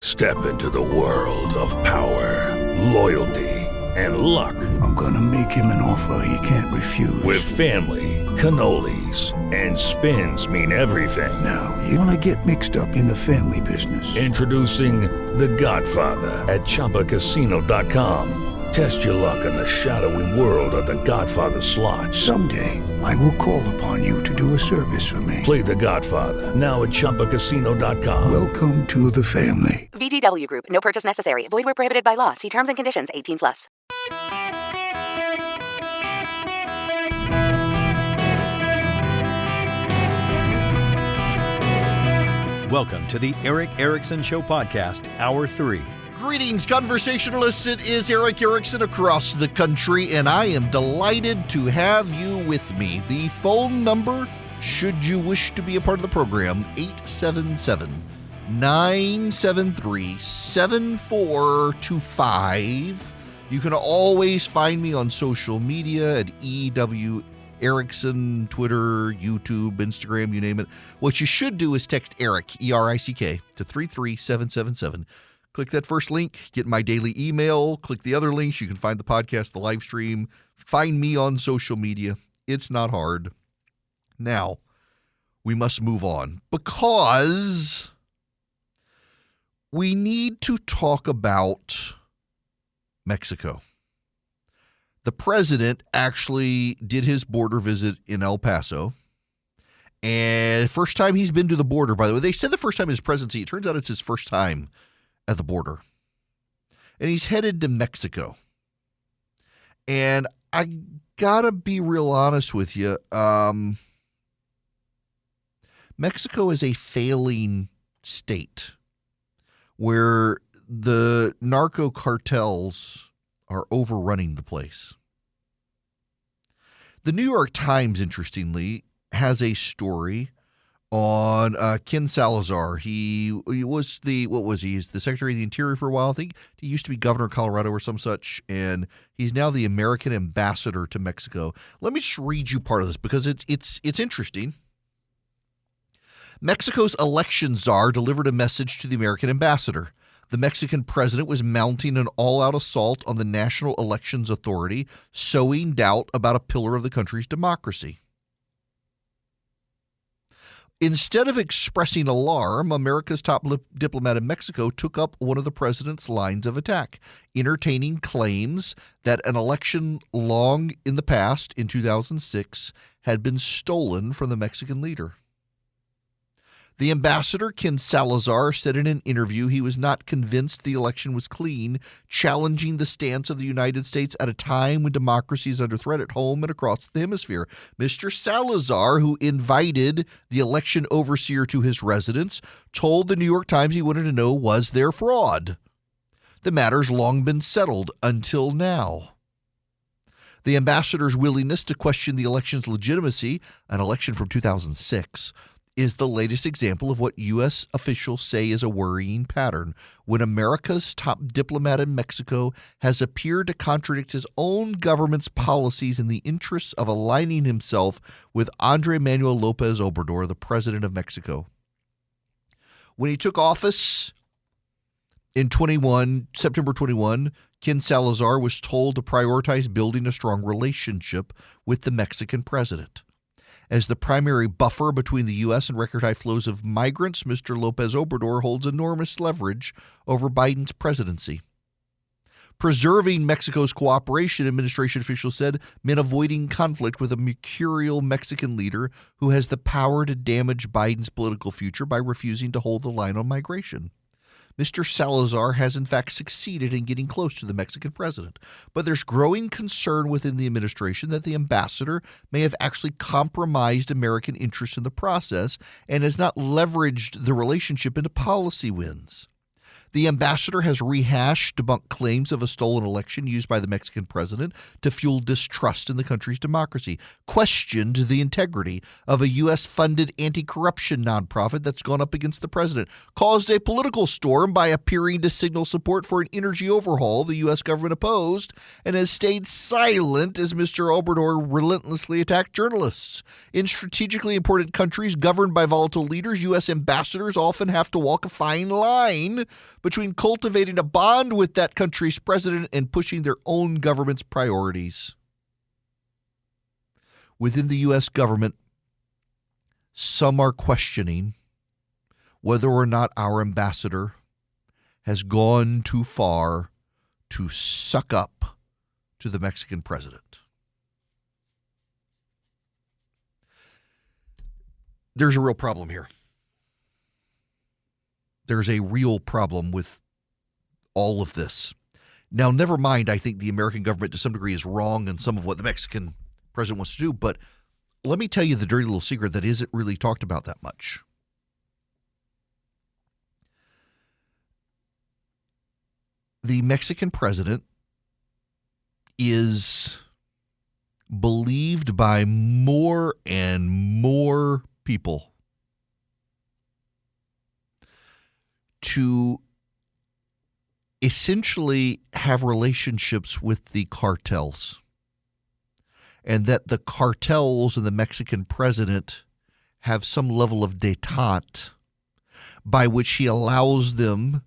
Step into the world of power, loyalty, and luck. I'm gonna make him an offer he can't refuse. With family, cannolis, and spins mean everything. Now, you wanna get mixed up in the family business. Introducing The Godfather at ChumbaCasino.com. Test your luck in the shadowy world of The Godfather slot. Someday, I will call upon you to do a service for me. Play The Godfather, now at ChumbaCasino.com. Welcome to the family. VGW Group. No purchase necessary. Void where prohibited by law. See terms and conditions. 18+. Welcome to the Eric Erickson Show Podcast, Hour 3. Greetings, conversationalists. It is Eric Erickson across the country, and I am delighted to have you with me. The phone number, should you wish to be a part of the program, 877-973-7425. You can always find me on social media at EW Erickson, Twitter, YouTube, Instagram, you name it. What you should do is text Eric, E-R-I-C-K, to 33777. Click that first link, get my daily email, click the other links. You can find the podcast, the live stream, find me on social media. It's not hard. Now, we must move on because we need to talk about Mexico. The president actually did his border visit in El Paso. And first time he's been to the border, by the way. They said the first time in his presidency. It turns out it's his first time at the border. And he's headed to Mexico. And I gotta be real honest with you. Mexico is a failing state where the narco cartels are overrunning the place. The New York Times, interestingly, has a story on Ken Salazar. He was he's the Secretary of the Interior for a while. I think he used to be governor of Colorado or some such, and he's now the American ambassador to Mexico. Let me just read you part of this because it's interesting. Mexico's election czar delivered a message to the American ambassador. The Mexican president was mounting an all-out assault on the National Elections Authority, sowing doubt about a pillar of the country's democracy. Instead of expressing alarm, America's top diplomat in Mexico took up one of the president's lines of attack, entertaining claims that an election long in the past, in 2006, had been stolen from the Mexican leader. The ambassador, Ken Salazar, said in an interview he was not convinced the election was clean, challenging the stance of the United States at a time when democracy is under threat at home and across the hemisphere. Mr. Salazar, who invited the election overseer to his residence, told the New York Times he wanted to know, was there fraud? The matter's long been settled until now. The ambassador's willingness to question the election's legitimacy, an election from 2006, is the latest example of what U.S. officials say is a worrying pattern when America's top diplomat in Mexico has appeared to contradict his own government's policies in the interests of aligning himself with Andrés Manuel López Obrador, the president of Mexico. When he took office in September 21, Ken Salazar was told to prioritize building a strong relationship with the Mexican president. As the primary buffer between the U.S. and record-high flows of migrants, Mr. López Obrador holds enormous leverage over Biden's presidency. Preserving Mexico's cooperation, administration officials said, meant avoiding conflict with a mercurial Mexican leader who has the power to damage Biden's political future by refusing to hold the line on migration. Mr. Salazar has in fact succeeded in getting close to the Mexican president, but there's growing concern within the administration that the ambassador may have actually compromised American interests in the process and has not leveraged the relationship into policy wins. The ambassador has rehashed debunked claims of a stolen election used by the Mexican president to fuel distrust in the country's democracy, questioned the integrity of a U.S.-funded anti-corruption nonprofit that's gone up against the president, caused a political storm by appearing to signal support for an energy overhaul the U.S. government opposed, and has stayed silent as Mr. Obrador relentlessly attacked journalists. In strategically important countries governed by volatile leaders, U.S. ambassadors often have to walk a fine line between cultivating a bond with that country's president and pushing their own government's priorities. Within the U.S. government, some are questioning whether or not our ambassador has gone too far to suck up to the Mexican president. There's a real problem here. There's a real problem with all of this. Now, never mind, I think the American government to some degree is wrong in some of what the Mexican president wants to do, but let me tell you the dirty little secret that isn't really talked about that much. The Mexican president is believed by more and more people to essentially have relationships with the cartels, and that the cartels and the Mexican president have some level of détente by which he allows them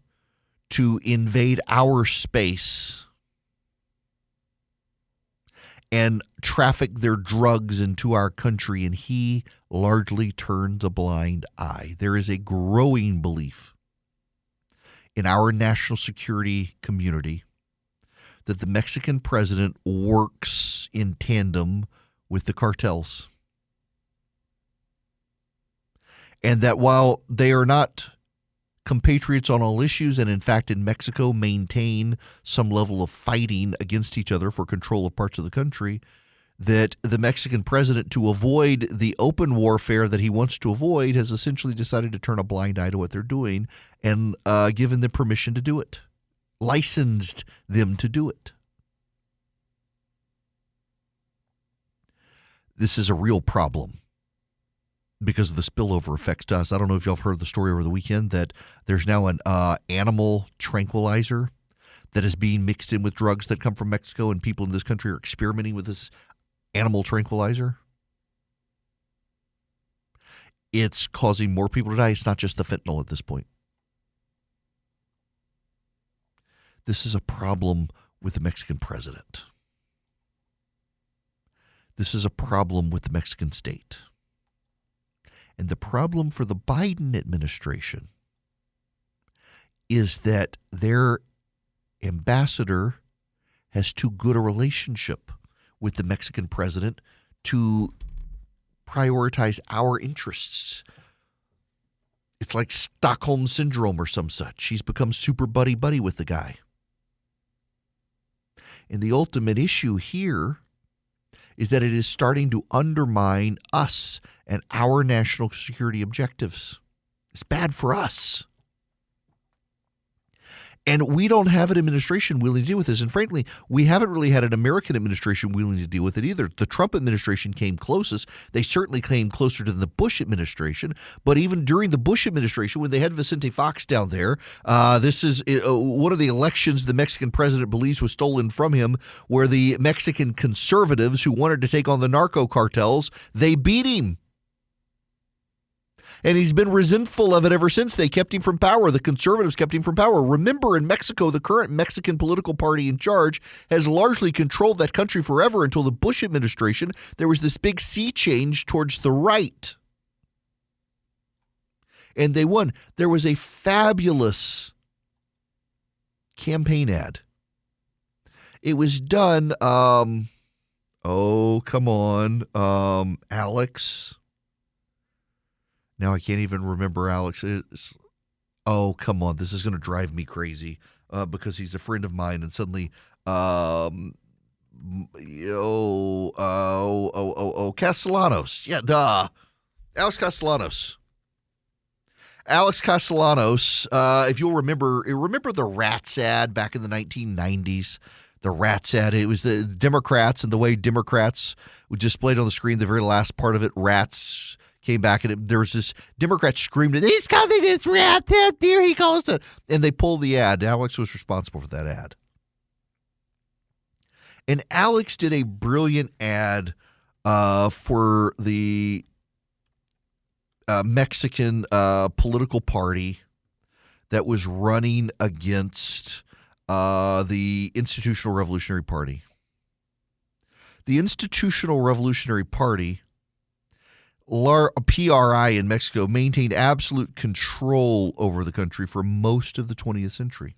to invade our space and traffic their drugs into our country, and he largely turns a blind eye. There is a growing belief in our national security community that the Mexican president works in tandem with the cartels. And that while they are not compatriots on all issues, and in fact in Mexico maintain some level of fighting against each other for control of parts of the country, that the Mexican president, to avoid the open warfare that he wants to avoid, has essentially decided to turn a blind eye to what they're doing and given them permission to do it, licensed them to do it. This is a real problem because of the spillover effects to us. I don't know if y'all have heard the story over the weekend that there's now an animal tranquilizer that is being mixed in with drugs that come from Mexico, and people in this country are experimenting with this animal tranquilizer. It's causing more people to die. It's not just the fentanyl at this point. This is a problem with the Mexican president. This is a problem with the Mexican state. And the problem for the Biden administration is that their ambassador has too good a relationship with the Mexican president to prioritize our interests. It's like Stockholm Syndrome or some such. He's become super buddy-buddy with the guy. And the ultimate issue here is that it is starting to undermine us and our national security objectives. It's bad for us. And we don't have an administration willing to deal with this. And frankly, we haven't really had an American administration willing to deal with it either. The Trump administration came closest. They certainly came closer to the Bush administration. But even during the Bush administration, when they had Vicente Fox down there, this is one of the elections the Mexican president believes was stolen from him, where the Mexican conservatives who wanted to take on the narco cartels, they beat him. And he's been resentful of it ever since. They kept him from power. The conservatives kept him from power. Remember, in Mexico, the current Mexican political party in charge has largely controlled that country forever until the Bush administration. There was this big sea change towards the right. And they won. There was a fabulous campaign ad. It was done, Alex. Now I can't even remember Alex. Come on. This is going to drive me crazy because he's a friend of mine, and suddenly, Castellanos. Yeah, duh. Alex Castellanos. Alex Castellanos, if you'll remember the Rats ad back in the 1990s. The Rats ad. It was the Democrats, and the way Democrats were displayed on the screen, the very last part of it, Rats came back, and there was this Democrat screamed, "He's communist rat, here he goes," and they pulled the ad. Alex was responsible for that ad. And Alex did a brilliant ad for the Mexican political party that was running against the Institutional Revolutionary Party. The Institutional Revolutionary Party, PRI in Mexico, maintained absolute control over the country for most of the 20th century.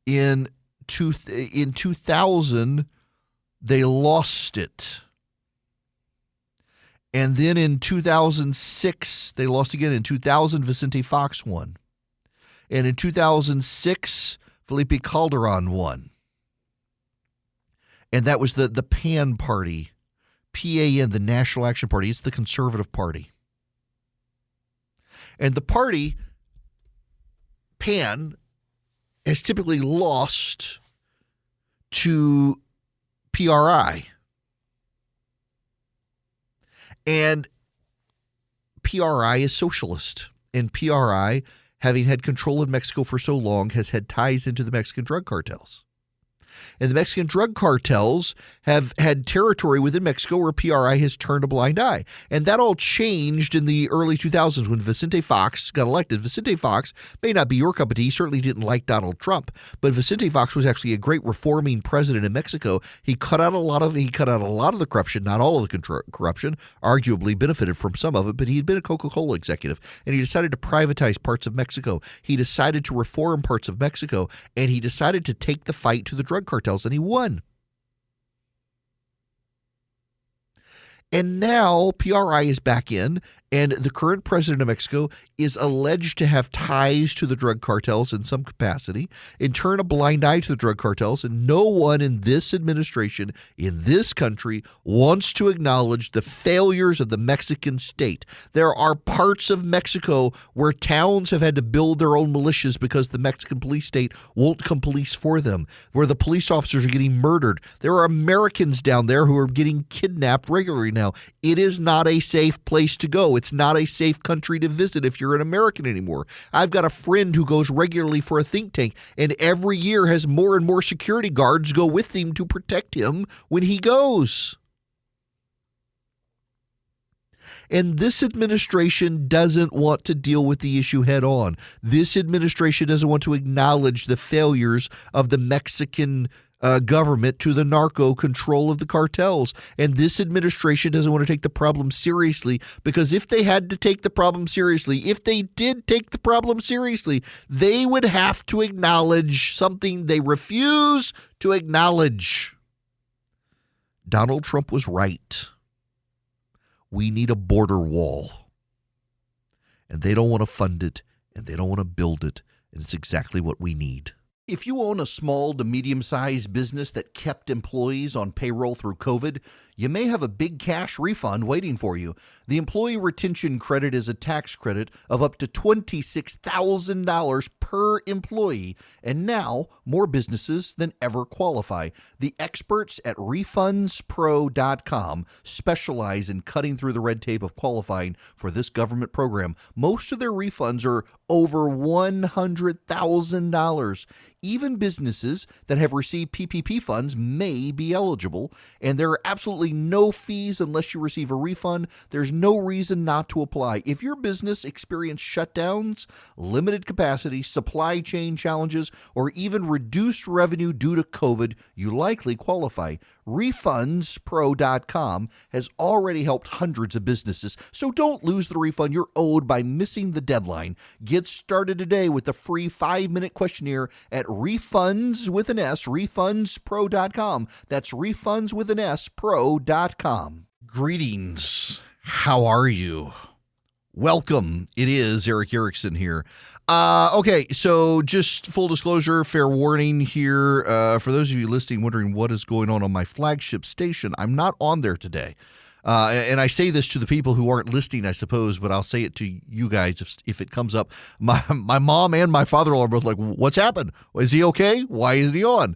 In 2000, they lost it. And then in 2006, they lost again. In 2000, Vicente Fox won. And in 2006, Felipe Calderon won. And that was the PAN party, PAN, the National Action Party. It's the conservative party. And the party, PAN, has typically lost to PRI. And PRI is socialist. And PRI, having had control of Mexico for so long, has had ties into the Mexican drug cartels. And the Mexican drug cartels have had territory within Mexico where PRI has turned a blind eye. And that all changed in the early 2000s when Vicente Fox got elected. Vicente Fox may not be your cup of tea. He certainly didn't like Donald Trump. But Vicente Fox was actually a great reforming president in Mexico. He cut out a lot of the corruption, not all of the corruption, arguably benefited from some of it, but he had been a Coca-Cola executive. And he decided to privatize parts of Mexico. He decided to reform parts of Mexico. And he decided to take the fight to the drug cartels, and he won. And now PRI is back in, and the current president of Mexico is alleged to have ties to the drug cartels in some capacity and turn a blind eye to the drug cartels. And no one in this administration, in this country, wants to acknowledge the failures of the Mexican state. There are parts of Mexico where towns have had to build their own militias because the Mexican police state won't come police for them, where the police officers are getting murdered. There are Americans down there who are getting kidnapped regularly now. It is not a safe place to go. It's not a safe country to visit if you're an American anymore. I've got a friend who goes regularly for a think tank and every year has more and more security guards go with him to protect him when he goes. And this administration doesn't want to deal with the issue head on. This administration doesn't want to acknowledge the failures of the Mexican government to the narco control of the cartels. And this administration doesn't want to take the problem seriously, because if they had to take the problem seriously, if they did take the problem seriously, they would have to acknowledge something they refuse to acknowledge. Donald Trump was right. We need a border wall. And they don't want to fund it, and they don't want to build it, and it's exactly what we need. If you own a small to medium-sized business that kept employees on payroll through COVID, you may have a big cash refund waiting for you. The Employee Retention Credit is a tax credit of up to $26,000 per employee, and now more businesses than ever qualify. The experts at RefundsPro.com specialize in cutting through the red tape of qualifying for this government program. Most of their refunds are over $100,000. Even businesses that have received PPP funds may be eligible, and there are absolutely no fees unless you receive a refund. There's no reason not to apply. If your business experienced shutdowns, limited capacity, supply chain challenges, or even reduced revenue due to COVID, you likely qualify. RefundsPro.com has already helped hundreds of businesses, so don't lose the refund you're owed by missing the deadline. Get started today with the free 5-minute questionnaire at RefundsPro.com. That's RefundsPro.com. Greetings. How are you? Welcome. It is Eric Erickson here. Okay, so just full disclosure, fair warning here. For those of you listening, wondering what is going on my flagship station, I'm not on there today. And I say this to the people who aren't listening, I suppose, but I'll say it to you guys if it comes up. My mom and my father-in-law are both like, what's happened? Is he okay? Why isn't he on?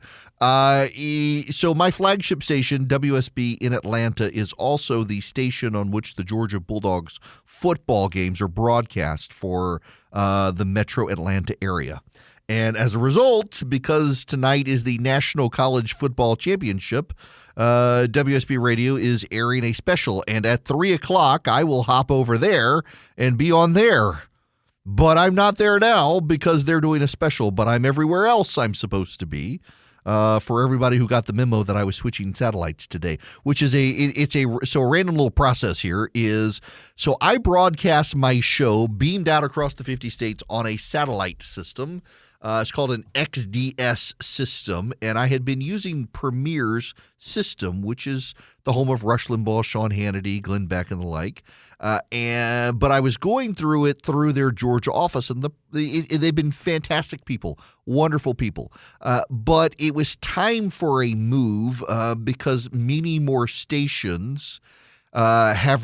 So my flagship station, WSB in Atlanta, is also the station on which the Georgia Bulldogs football games are broadcast for the metro Atlanta area. And as a result, because tonight is the National College Football Championship, WSB Radio is airing a special. And at 3 o'clock, I will hop over there and be on there. But I'm not there now because they're doing a special, but I'm everywhere else I'm supposed to be. For everybody who got the memo that I was switching satellites today, which is a random little process here is, so I broadcast my show beamed out across the 50 states on a satellite system. It's called an XDS system, and I had been using Premier's system, which is the home of Rush Limbaugh, Sean Hannity, Glenn Beck, and the like. But I was going through it through their Georgia office, and they've been fantastic people, wonderful people. But it was time for a move because many more stations have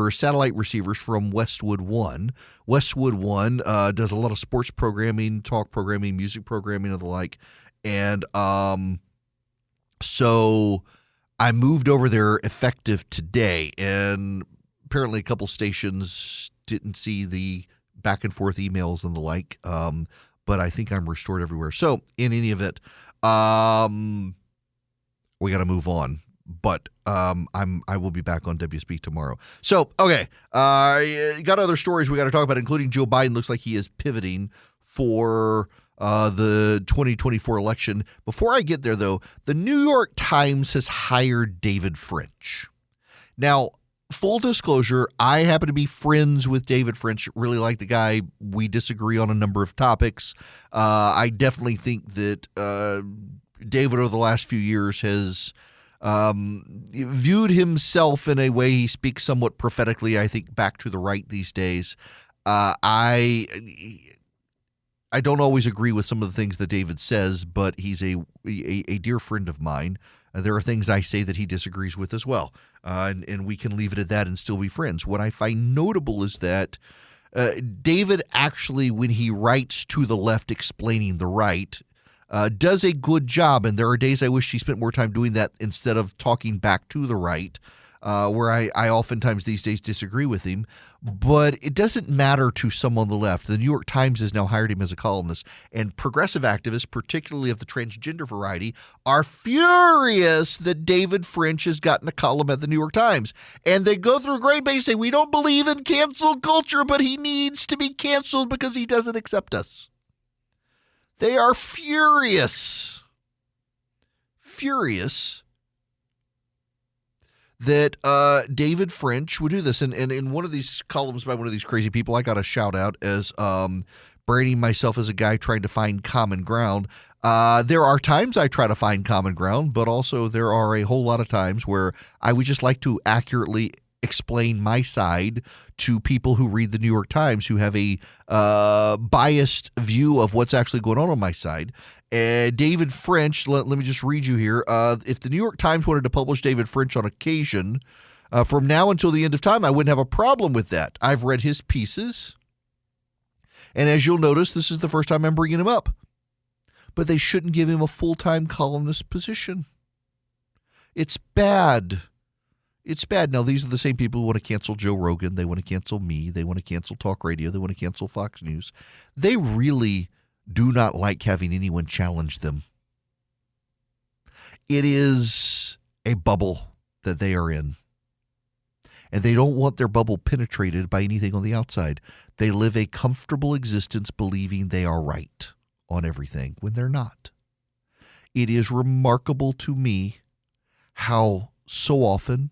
satellite receivers from Westwood One. Westwood One does a lot of sports programming, talk programming, music programming, and the like. And so I moved over there effective today, and apparently a couple stations didn't see the back and forth emails and the like, but I think I'm restored everywhere. So in any event, we got to move on. But I will be back on WSB tomorrow. So, okay, got other stories we got to talk about, including Joe Biden looks like he is pivoting for the 2024 election. Before I get there, though, the New York Times has hired David French. Now, full disclosure, I happen to be friends with David French, really like the guy. We disagree on a number of topics. I definitely think that David over the last few years has viewed himself in a way he speaks somewhat prophetically, I think, back to the right these days. I don't always agree with some of the things that David says, but he's a dear friend of mine. There are things I say that he disagrees with as well, and we can leave it at that and still be friends. What I find notable is that David actually, when he writes to the left explaining the right, does a good job, and there are days I wish he spent more time doing that instead of talking back to the right, where I oftentimes these days disagree with him. But it doesn't matter to some on the left. The New York Times has now hired him as a columnist, and progressive activists, particularly of the transgender variety, are furious that David French has gotten a column at the New York Times. And they go through great base saying, we don't believe in cancel culture, but he needs to be canceled because he doesn't accept us. They are furious that David French would do this. And in one of these columns by one of these crazy people, I got a shout out as branding myself as a guy trying to find common ground. There are times I try to find common ground, but also there are a whole lot of times where I would just like to accurately explain my side to people who read the New York Times, who have a biased view of what's actually going on my side. David French, let me just read you here. If the New York Times wanted to publish David French on occasion, from now until the end of time, I wouldn't have a problem with that. I've read his pieces, and as you'll notice, this is the first time I'm bringing him up. But they shouldn't give him a full-time columnist position. It's bad. It's bad. Now, these are the same people who want to cancel Joe Rogan. They want to cancel me. They want to cancel talk radio. They want to cancel Fox News. They really do not like having anyone challenge them. It is a bubble that they are in. And they don't want their bubble penetrated by anything on the outside. They live a comfortable existence believing they are right on everything when they're not. It is remarkable to me how so often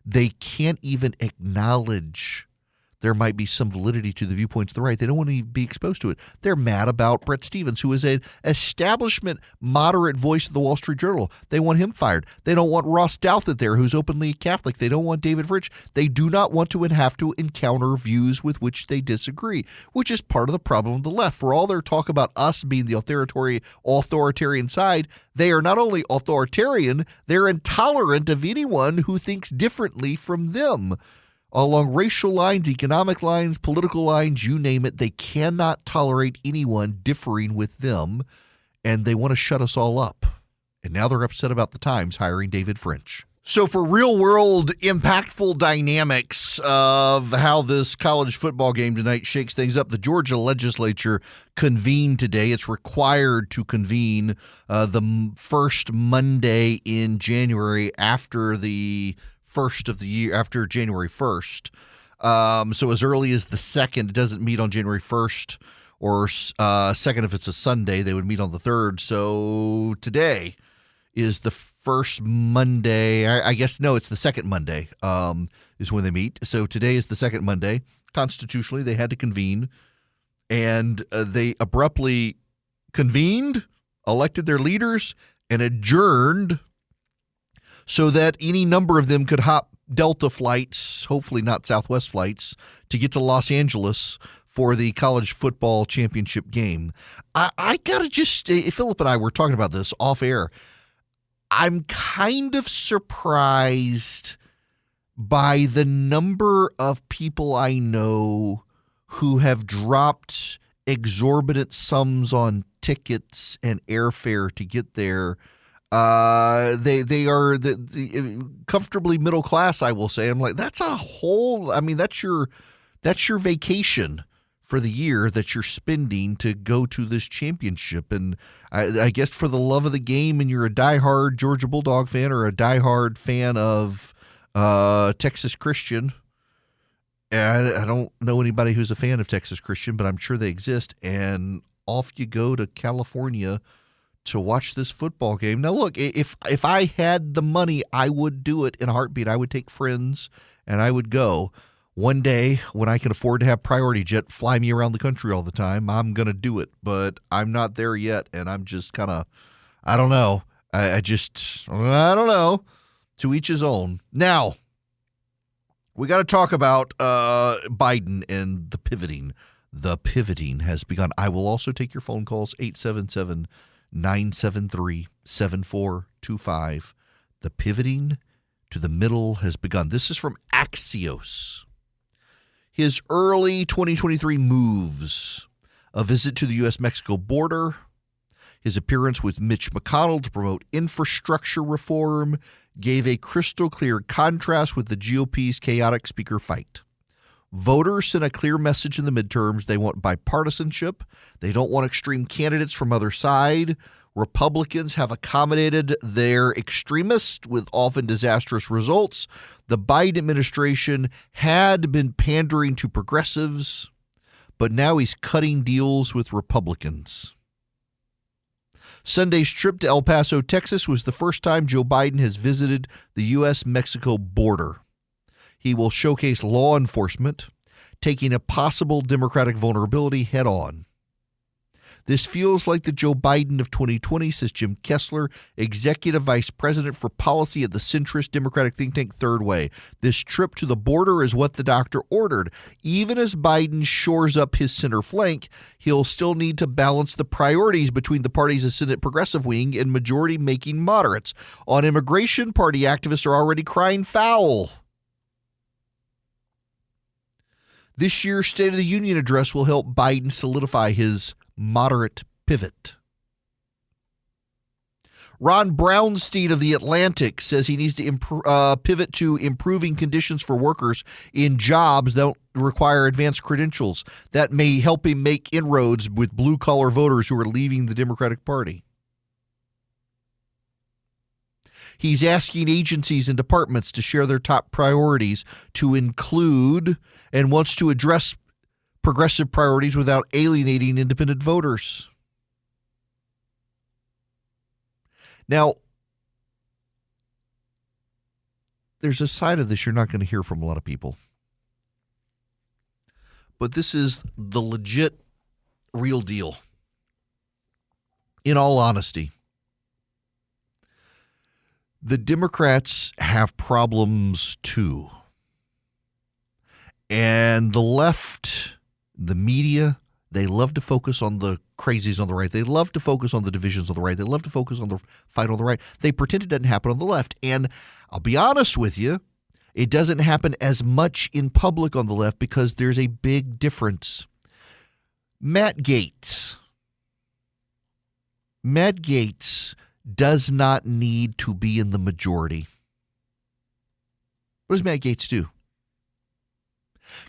they can't even acknowledge there might be some validity to the viewpoints of the right. They don't want to be exposed to it. They're mad about Brett Stevens, who is an establishment moderate voice of the Wall Street Journal. They want him fired. They don't want Ross Douthat there, who's openly Catholic. They don't want David French. They do not want to and have to encounter views with which they disagree, which is part of the problem of the left. For all their talk about us being the authoritarian side, they are not only authoritarian, they're intolerant of anyone who thinks differently from them. Along racial lines, economic lines, political lines, you name it, they cannot tolerate anyone differing with them, and they want to shut us all up. And now they're upset about the Times hiring David French. So for real-world impactful dynamics of how this college football game tonight shakes things up, the Georgia legislature convened today. It's required to convene the first Monday in January after the first of the year, after January 1st. So as early as the 2nd, it doesn't meet on January 1st, or 2nd if it's a Sunday. They would meet on the 3rd. So today is the first Monday. I guess, no, it's the second Monday is when they meet. So today is the second Monday. Constitutionally, they had to convene, and they abruptly convened, elected their leaders, and adjourned so that any number of them could hop Delta flights, hopefully not Southwest flights, to get to Los Angeles for the college football championship game. I got to just, Philip and I were talking about this off air. I'm kind of surprised by the number of people I know who have dropped exorbitant sums on tickets and airfare to get there. They are the comfortably middle class, I will say. I'm like, that's your vacation for the year that you're spending to go to this championship. And I guess for the love of the game, and you're a diehard Georgia Bulldog fan or a diehard fan of Texas Christian. I don't know anybody who's a fan of Texas Christian, but I'm sure they exist. And off you go to California to watch this football game. Now, look, if I had the money, I would do it in a heartbeat. I would take friends and I would go. One day, when I can afford to have Priority Jet fly me around the country all the time, I'm going to do it. But I'm not there yet, and I'm just kind of, I don't know. I don't know. To each his own. Now, we got to talk about Biden and the pivoting. The pivoting has begun. I will also take your phone calls, 877-973-7425. The pivoting to the middle has begun. This is from Axios. His early 2023 moves, a visit to the U.S.-Mexico border, his appearance with Mitch McConnell to promote infrastructure reform, gave a crystal-clear contrast with the GOP's chaotic speaker fight. Voters sent a clear message in the midterms. They want bipartisanship. They don't want extreme candidates from either side. Republicans have accommodated their extremists with often disastrous results. The Biden administration had been pandering to progressives, but now he's cutting deals with Republicans. Sunday's trip to El Paso, Texas, was the first time Joe Biden has visited the U.S.-Mexico border. He will showcase law enforcement, taking a possible Democratic vulnerability head on. This feels like the Joe Biden of 2020, says Jim Kessler, executive vice president for policy at the centrist Democratic think tank Third Way. This trip to the border is what the doctor ordered. Even as Biden shores up his center flank, he'll still need to balance the priorities between the party's ascendant progressive wing and majority-making moderates. On immigration, party activists are already crying foul. This year's State of the Union address will help Biden solidify his moderate pivot. Ron Brownstein of The Atlantic says he needs to pivot to improving conditions for workers in jobs that don't require advanced credentials. That may help him make inroads with blue-collar voters who are leaving the Democratic Party. He's asking agencies and departments to share their top priorities to include and wants to address progressive priorities without alienating independent voters. Now, there's a side of this you're not going to hear from a lot of people. But this is the legit, real deal. In all honesty, the Democrats have problems too. And the left, the media, they love to focus on the crazies on the right. They love to focus on the divisions on the right. They love to focus on the fight on the right. They pretend it doesn't happen on the left. And I'll be honest with you, it doesn't happen as much in public on the left because there's a big difference. Matt Gaetz does not need to be in the majority. What does Matt Gaetz do?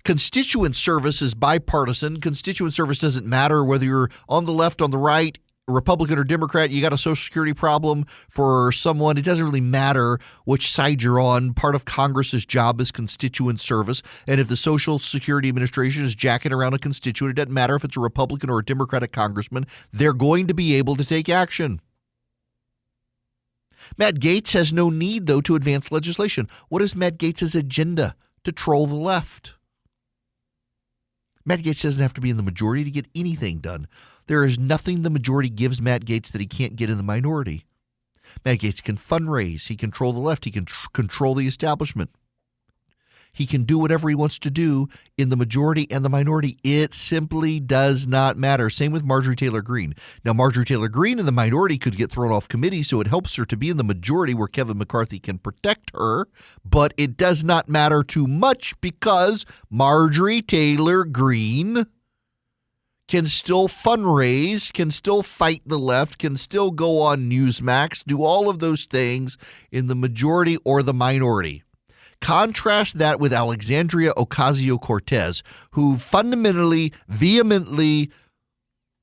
Constituent service is bipartisan. Constituent service doesn't matter whether you're on the left, on the right, Republican or Democrat. You got a Social Security problem for someone. It doesn't really matter which side you're on. Part of Congress's job is constituent service. And if the Social Security Administration is jacking around a constituent, it doesn't matter if it's a Republican or a Democratic congressman. They're going to be able to take action. Matt Gaetz has no need, though, to advance legislation. What is Matt Gaetz's agenda? To troll the left. Matt Gaetz doesn't have to be in the majority to get anything done. There is nothing the majority gives Matt Gaetz that he can't get in the minority. Matt Gaetz can fundraise. He can control the left. He can control the establishment. He can do whatever he wants to do in the majority and the minority. It simply does not matter. Same with Marjorie Taylor Greene. Now, Marjorie Taylor Greene in the minority could get thrown off committee, so it helps her to be in the majority where Kevin McCarthy can protect her. But it does not matter too much because Marjorie Taylor Greene can still fundraise, can still fight the left, can still go on Newsmax, do all of those things in the majority or the minority. Contrast that with Alexandria Ocasio-Cortez, who fundamentally, vehemently,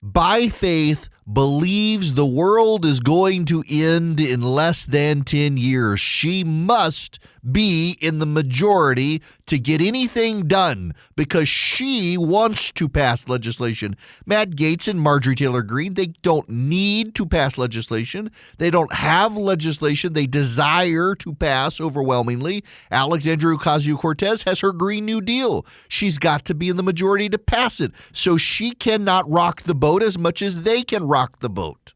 by faith, believes the world is going to end in less than 10 years. She must be in the majority to get anything done because she wants to pass legislation. Matt Gaetz and Marjorie Taylor Greene, they don't need to pass legislation. They don't have legislation they desire to pass overwhelmingly. Alexandria Ocasio-Cortez has her Green New Deal. She's got to be in the majority to pass it. So she cannot rock the boat as much as they can rock the boat.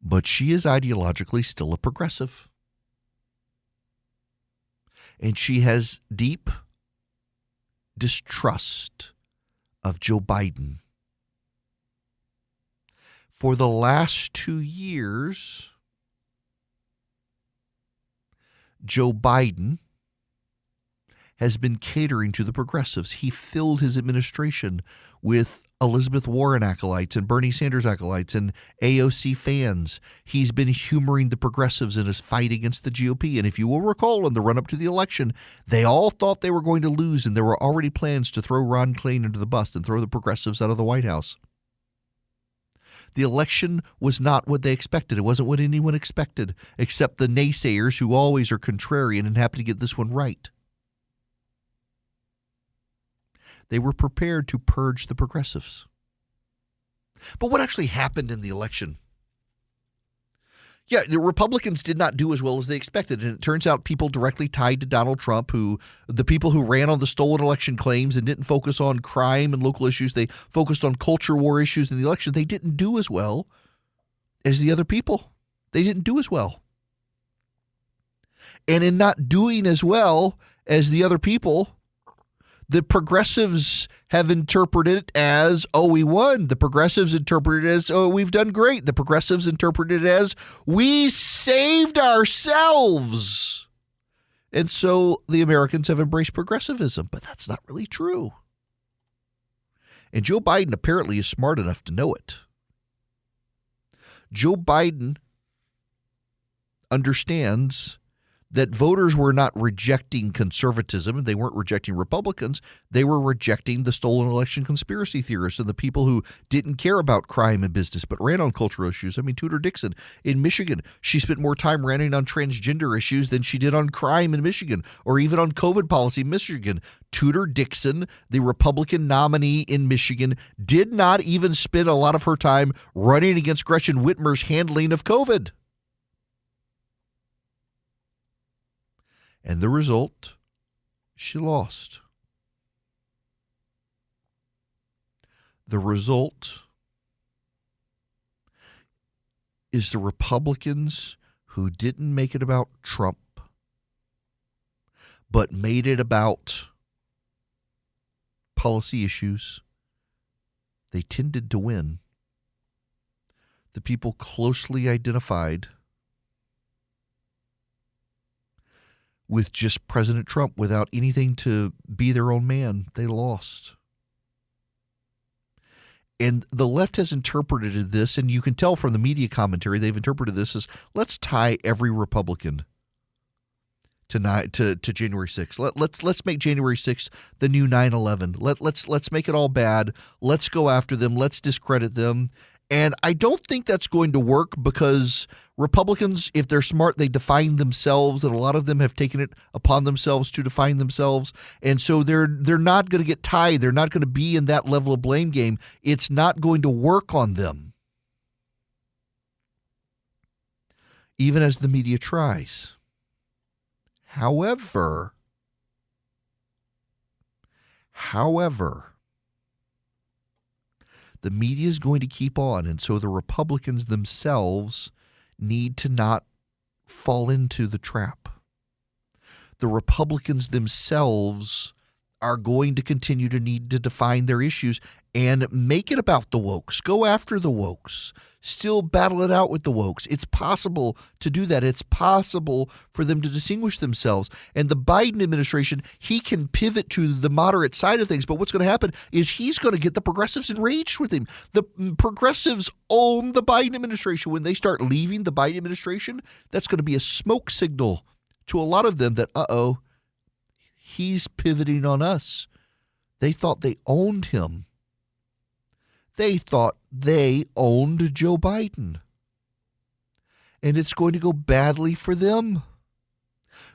But she is ideologically still a progressive. And she has deep distrust of Joe Biden. For the last 2 years, Joe Biden has been catering to the progressives. He filled his administration with Elizabeth Warren acolytes and Bernie Sanders acolytes and AOC fans. He's been humoring the progressives in his fight against the GOP. And if you will recall, in the run-up to the election, they all thought they were going to lose, and there were already plans to throw Ron Klain into the bus and throw the progressives out of the White House. The election was not what they expected. It wasn't what anyone expected, except the naysayers who always are contrarian and happen to get this one right. They were prepared to purge the progressives. But what actually happened in the election? Yeah, the Republicans did not do as well as they expected. And it turns out people directly tied to Donald Trump, the people who ran on the stolen election claims and didn't focus on crime and local issues, they focused on culture war issues in the election. They didn't do as well as the other people. They didn't do as well. And in not doing as well as the other people, the progressives have interpreted it as, oh, we won. The progressives interpreted it as, oh, we've done great. The progressives interpreted it as, we saved ourselves. And so the Americans have embraced progressivism, but that's not really true. And Joe Biden apparently is smart enough to know it. Joe Biden understands that voters were not rejecting conservatism. They weren't rejecting Republicans. They were rejecting the stolen election conspiracy theorists and the people who didn't care about crime and business but ran on cultural issues. I mean, Tudor Dixon in Michigan, she spent more time ranting on transgender issues than she did on crime in Michigan or even on COVID policy in Michigan. Tudor Dixon, the Republican nominee in Michigan, did not even spend a lot of her time running against Gretchen Whitmer's handling of COVID. And the result, she lost. The result is the Republicans who didn't make it about Trump, but made it about policy issues, they tended to win. The people closely identified with just President Trump without anything to be their own man, they lost. And the left has interpreted this, and you can tell from the media commentary, they've interpreted this as, let's tie every Republican to January 6th. Let's make January 6th the new 9/11. Let's make it all bad. Let's go after them. Let's discredit them. And I don't think that's going to work because Republicans, if they're smart, they define themselves, and a lot of them have taken it upon themselves to define themselves. And so they're not going to get tied. They're not going to be in that level of blame game. It's not going to work on them, even as the media tries. However, the media is going to keep on, and so the Republicans themselves need to not fall into the trap. The Republicans themselves are going to continue to need to define their issues and make it about the wokes. Go after the wokes. Still battle it out with the wokes. It's possible to do that. It's possible for them to distinguish themselves. And the Biden administration, he can pivot to the moderate side of things, but what's going to happen is he's going to get the progressives enraged with him. The progressives own the Biden administration. When they start leaving the Biden administration, that's going to be a smoke signal to a lot of them that, he's pivoting on us. They thought they owned him. They thought they owned Joe Biden. And it's going to go badly for them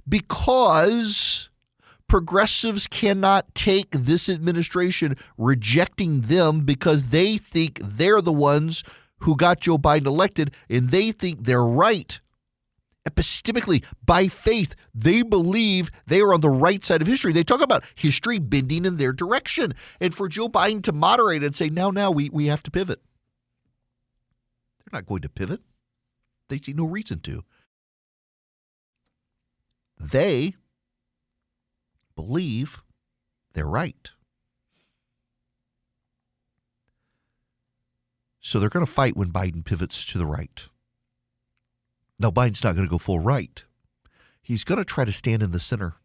because progressives cannot take this administration rejecting them because they think they're the ones who got Joe Biden elected and they think they're right. Epistemically, by faith, they believe they are on the right side of history. They talk about history bending in their direction. And for Joe Biden to moderate and say, now, we have to pivot. They're not going to pivot. They see no reason to. They believe they're right. So they're going to fight when Biden pivots to the right. Now, Biden's not going to go full right. He's going to try to stand in the center.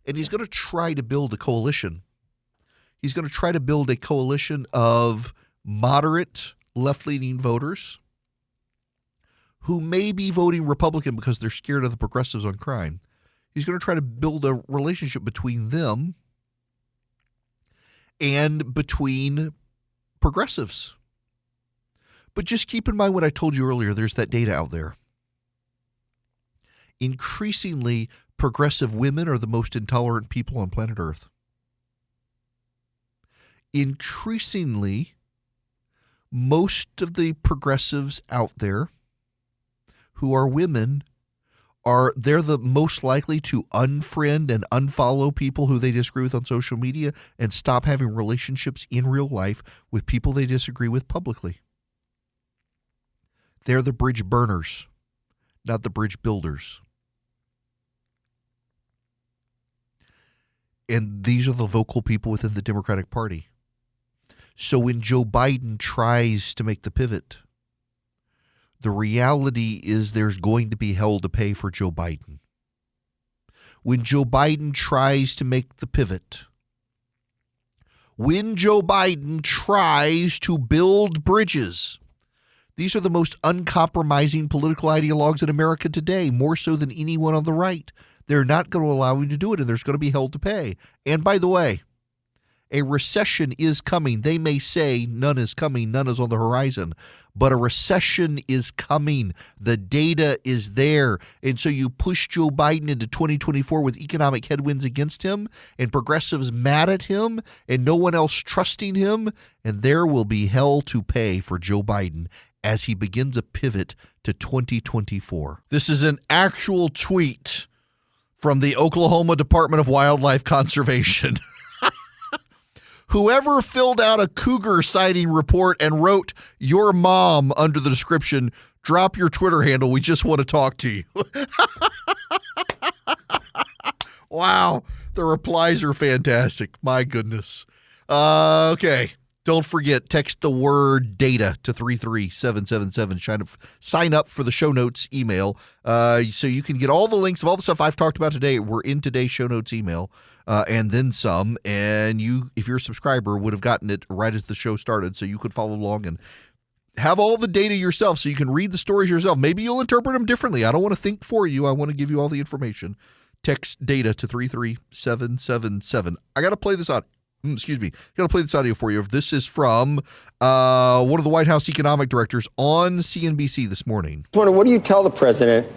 And he's going to try to build a coalition. He's going to try to build a coalition of moderate left-leaning voters who may be voting Republican because they're scared of the progressives on crime. He's going to try to build a relationship between them and between progressives. But just keep in mind what I told you earlier. There's that data out there. Increasingly, progressive women are the most intolerant people on planet Earth. Increasingly, most of the progressives out there who are women they're the most likely to unfriend and unfollow people who they disagree with on social media and stop having relationships in real life with people they disagree with publicly. They're the bridge burners, not the bridge builders. And these are the vocal people within the Democratic Party. So when Joe Biden tries to make the pivot, the reality is there's going to be hell to pay for Joe Biden. When Joe Biden tries to make the pivot, when Joe Biden tries to build bridges, these are the most uncompromising political ideologues in America today, more so than anyone on the right. They're not going to allow him to do it, and there's going to be hell to pay. And by the way, a recession is coming. They may say none is coming, none is on the horizon, but a recession is coming. The data is there. And so you push Joe Biden into 2024 with economic headwinds against him and progressives mad at him and no one else trusting him, and there will be hell to pay for Joe Biden as he begins a pivot to 2024. This is an actual tweet from the Oklahoma Department of Wildlife Conservation. Whoever filled out a cougar sighting report and wrote your mom under the description, drop your Twitter handle. We just want to talk to you. Wow. The replies are fantastic. My goodness. Okay. Don't forget, text the word data to 33777. Sign up for the show notes email so you can get all the links of all the stuff I've talked about today. We're in today's show notes email and then some. And you, if you're a subscriber, would have gotten it right as the show started so you could follow along and Have all the data yourself so you can read the stories yourself. Maybe you'll interpret them differently. I don't want to think for you. I want to give you all the information. Text data to 33777. I got to play this out. Excuse me. Got to play this audio for you. This is from one of the White House economic directors on CNBC this morning. What do you tell the president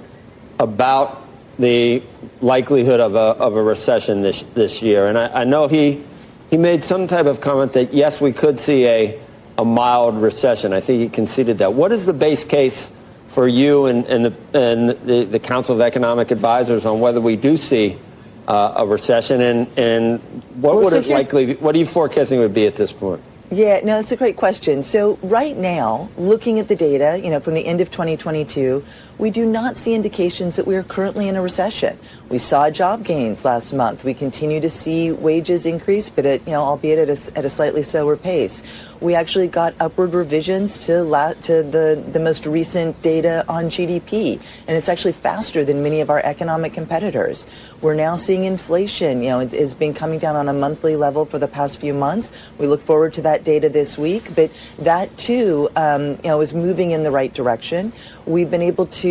about the likelihood of a recession this year? And I know he made some type of comment that, yes, we could see a mild recession. I think he conceded that. What is the base case for you and the Council of Economic Advisors on whether we do see a recession, and what would it likely be? What are you forecasting it would be at this point? Yeah, no, that's a great question. So right now, looking at the data, from the end of 2022, we do not see indications that we are currently in a recession. We saw job gains last month. We continue to see wages increase, but albeit at a slightly slower pace. We actually got upward revisions to the most recent data on GDP, and it's actually faster than many of our economic competitors. We're now seeing inflation, it has been coming down on a monthly level for the past few months. We look forward to that data this week, but that too, is moving in the right direction. We've been able to,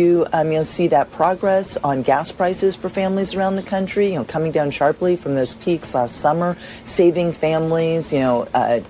see that progress on gas prices for families around the country, coming down sharply from those peaks last summer, saving families,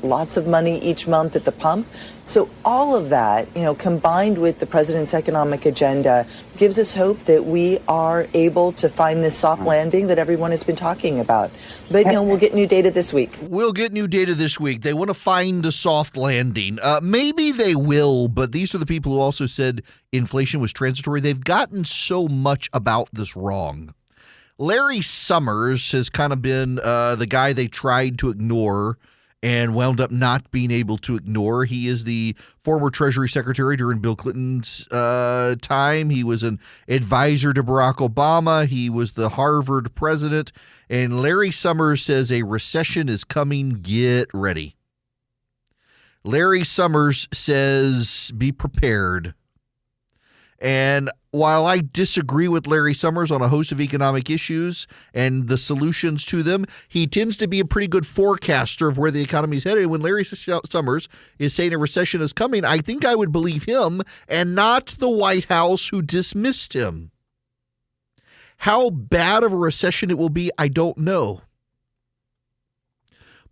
lots of money each month at the pump. So all of that, combined with the president's economic agenda, gives us hope that we are able to find this soft landing that everyone has been talking about. But, we'll get new data this week. We'll get new data this week. They want to find a soft landing. Maybe they will, but these are the people who also said inflation was transitory. They've gotten so much about this wrong. Larry Summers has kind of been the guy they tried to ignore and wound up not being able to ignore. He is the former Treasury Secretary during Bill Clinton's time. He was an advisor to Barack Obama. He was the Harvard president. And Larry Summers says a recession is coming. Get ready. Larry Summers says be prepared. And while I disagree with Larry Summers on a host of economic issues and the solutions to them, he tends to be a pretty good forecaster of where the economy is headed. When Larry Summers is saying a recession is coming, I think I would believe him and not the White House who dismissed him. How bad of a recession it will be, I don't know.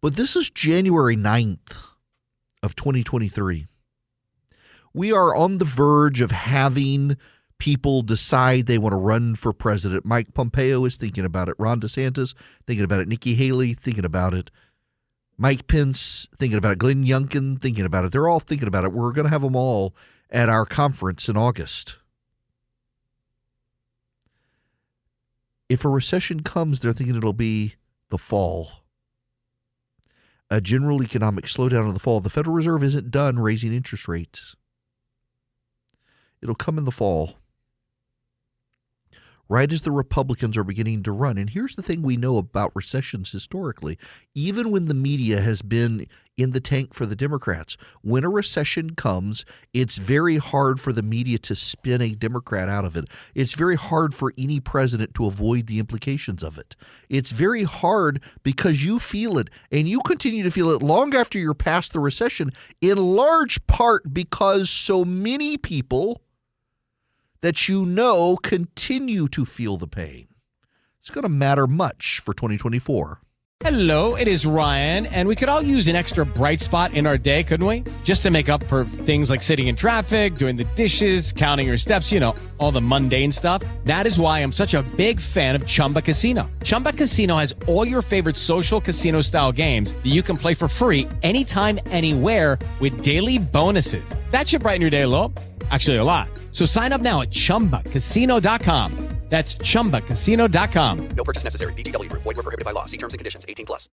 But this is January 9th of 2023. We are on the verge of having people decide they want to run for president. Mike Pompeo is thinking about it. Ron DeSantis thinking about it. Nikki Haley thinking about it. Mike Pence thinking about it. Glenn Youngkin thinking about it. They're all thinking about it. We're going to have them all at our conference in August. If a recession comes, they're thinking it'll be the fall. A general economic slowdown in the fall. The Federal Reserve isn't done raising interest rates. It'll come in the fall, right as the Republicans are beginning to run. And here's the thing we know about recessions historically. Even when the media has been in the tank for the Democrats, when a recession comes, it's very hard for the media to spin a Democrat out of it. It's very hard for any president to avoid the implications of it. It's very hard because you feel it, and you continue to feel it long after you're past the recession, in large part because so many people that continue to feel the pain. It's going to matter much for 2024. Hello, it is Ryan, and we could all use an extra bright spot in our day, couldn't we? Just to make up for things like sitting in traffic, doing the dishes, counting your steps, all the mundane stuff. That is why I'm such a big fan of Chumba Casino. Chumba Casino has all your favorite social casino-style games that you can play for free anytime, anywhere with daily bonuses. That should brighten your day a little. Actually, a lot. So sign up now at ChumbaCasino.com. That's ChumbaCasino.com. No purchase necessary. VGW Group. Void where prohibited by law. See terms and conditions. 18+.